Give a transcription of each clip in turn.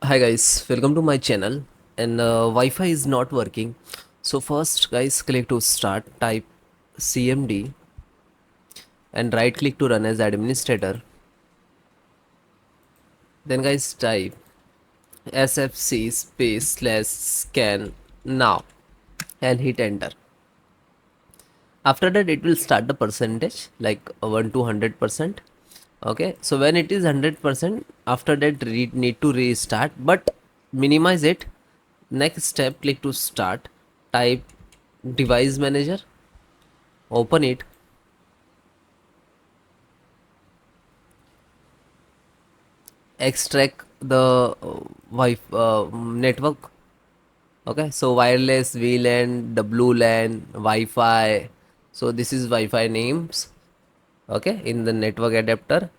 Hi guys, welcome to my channel. And Wi-Fi is not working. So first guys, click to start, type CMD and right click to run as administrator. Then guys type SFC space slash scan now and hit enter. After that it will start the percentage like 1 to 100%. Okay, so when it is 100%, after that need to restart, but minimize it. Next step, click to start, type device manager, open it, extract the network. Okay, so wireless, VLAN, WLAN, Wi-Fi. So this is Wi-Fi names. Okay, in the network adapter.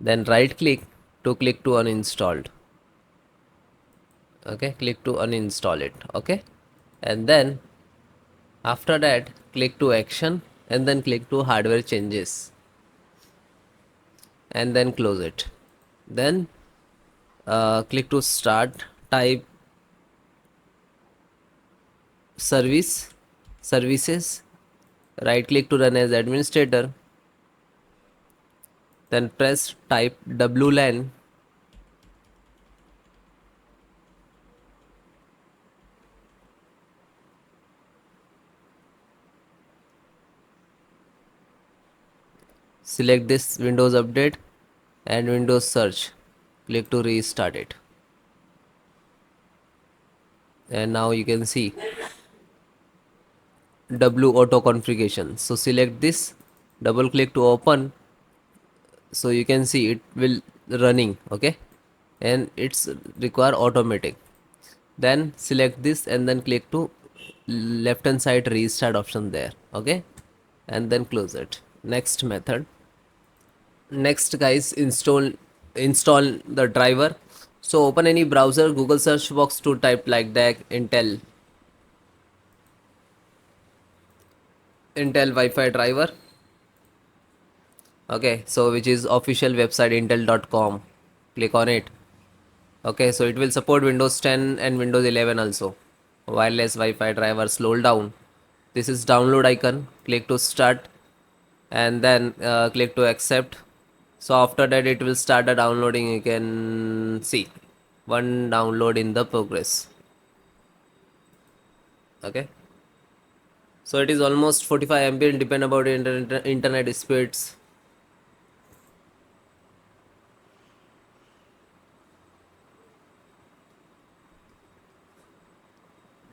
Then right click to click to uninstalled. Okay, click to uninstall it. Okay, and then after that click to action and then click to hardware changes and then close it. Then click to start, type services, right click to run as administrator, then press type WLAN, select this Windows Update and Windows Search, click to restart it, and now you can see W auto configuration. So select this, double click to open, so you can see it will running. Okay, and it's require automatic. Then select this and then click to left hand side restart option there. Okay, and then close it. Next method. Next guys, install the driver. So open any browser, Google search box to type like that Intel Wi-Fi driver. Okay, so which is official website intel.com. Click on it. Okay, so it will support Windows 10 and Windows 11 also. Wireless Wi-Fi driver, slow down. This is download icon. Click to start and then click to accept. So after that it will start the downloading. You can see one download in the progress. Okay, so it is almost 45 MB, depend about internet speeds.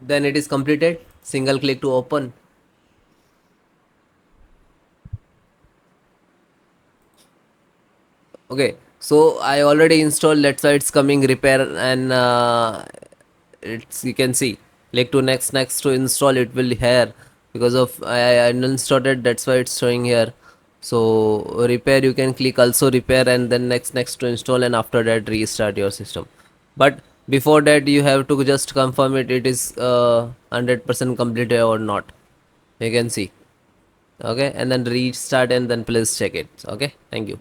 Then it is completed. Single click to open. Okay, so I already installed, that's why it's coming repair, and it's, you can see, click to next to install, it will here because of I uninstalled it, that's why it's showing here. So repair, you can click also repair and then next to install, and after that restart your system. But before that you have to just confirm it is 100% completed or not. You can see. Okay, and then restart and then please check it. Okay, thank you.